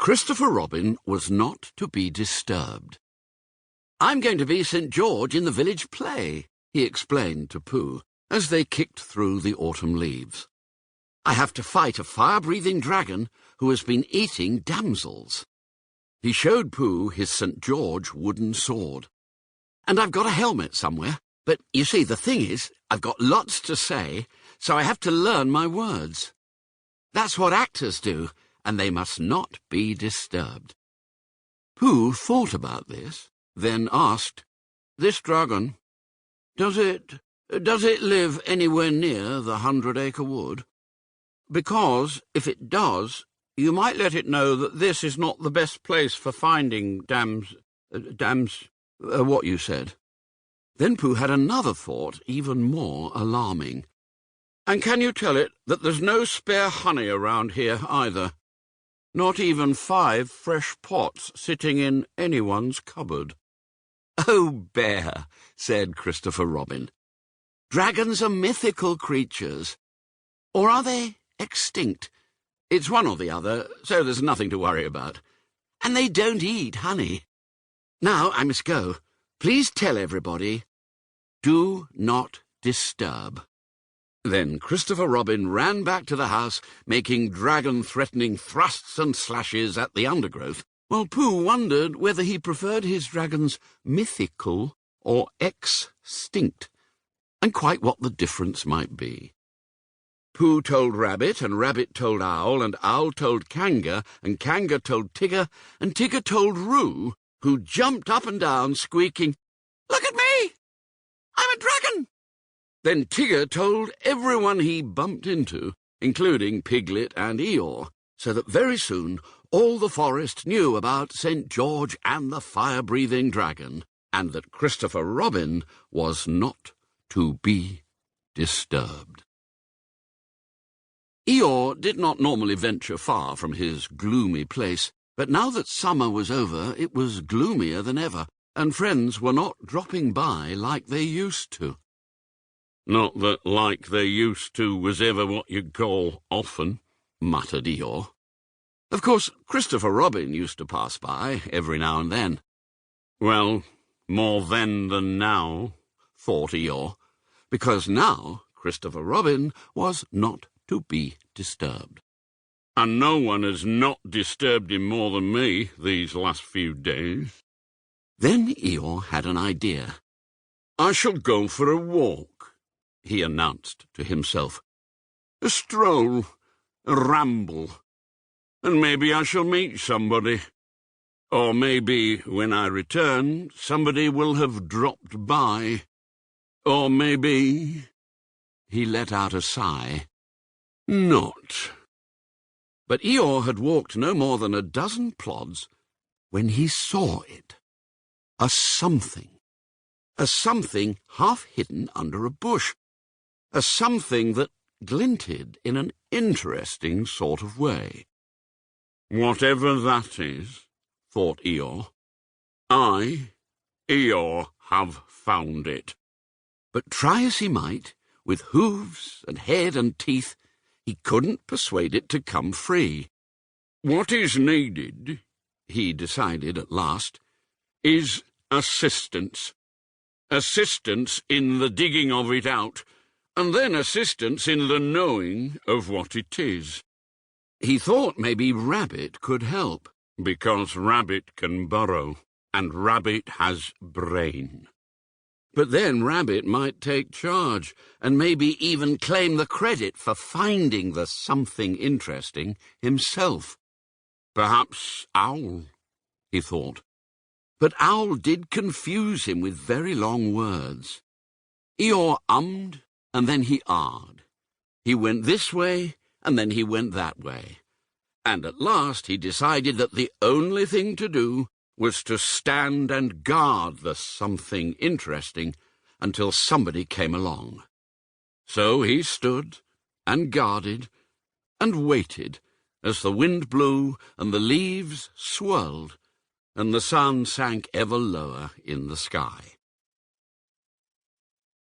Christopher Robin was not to be disturbed. "I'm going to be St. George in the village play," he explained to Pooh, as they kicked through the autumn leaves. "I have to fight a fire-breathing dragon who has been eating damsels." He showed Pooh his St. George wooden sword. "And I've got a helmet somewhere, but you see, the thing is, I've got lots to say, so I have to learn my words. That's what actors do, and they must not be disturbed." Pooh thought about this, then asked, "This dragon, does it live anywhere near the 100 Acre Wood? Because, if it does, you might let it know that this is not the best place for finding what you said." Then Pooh had another thought, even more alarming. "And can you tell it that there's no spare honey around here either? Not even 5 fresh pots sitting in anyone's cupboard." "Oh, Bear," said Christopher Robin, "dragons are mythical creatures. Or are they extinct? It's one or the other, so there's nothing to worry about. And they don't eat honey. Now I must go. Please tell everybody, do not disturb." Then Christopher Robin ran back to the house, making dragon-threatening thrusts and slashes at the undergrowth, while Pooh wondered whether he preferred his dragons mythical or extinct, and quite what the difference might be. Pooh told Rabbit, and Rabbit told Owl, and Owl told Kanga, and Kanga told Tigger, and Tigger told Roo, who jumped up and down, squeaking, "Look at me! I'm a dragon!" Then Tigger told everyone he bumped into, including Piglet and Eeyore, so that very soon all the forest knew about St. George and the fire-breathing dragon, and that Christopher Robin was not to be disturbed. Eeyore did not normally venture far from his gloomy place, but now that summer was over, it was gloomier than ever, and friends were not dropping by like they used to. "Not that like they used to was ever what you'd call often," muttered Eeyore. Of course, Christopher Robin used to pass by every now and then. Well, more then than now, thought Eeyore, because now Christopher Robin was not to be disturbed. And no one has not disturbed him more than me these last few days. Then Eeyore had an idea. "I shall go for a walk," he announced to himself. "A stroll, a ramble, and maybe I shall meet somebody. Or maybe, when I return, somebody will have dropped by. Or maybe—" He let out a sigh. "Not." But Eeyore had walked no more than a dozen plods when he saw it. A something half hidden under a bush. A something that glinted in an interesting sort of way. "Whatever that is," thought Eeyore, "I, Eeyore, have found it." But try as he might, with hooves and head and teeth, he couldn't persuade it to come free. "What is needed," he decided at last, "is assistance. Assistance in the digging of it out, and then assistance in the knowing of what it is." He thought maybe Rabbit could help, because Rabbit can burrow, and Rabbit has brain. But then Rabbit might take charge, and maybe even claim the credit for finding the something interesting himself. Perhaps Owl, he thought. But Owl did confuse him with very long words. Eeyore ummed, and then he ahed. He went this way, and then he went that way. And at last he decided that the only thing to do was to stand and guard the something interesting until somebody came along. So he stood and guarded and waited as the wind blew and the leaves swirled and the sun sank ever lower in the sky.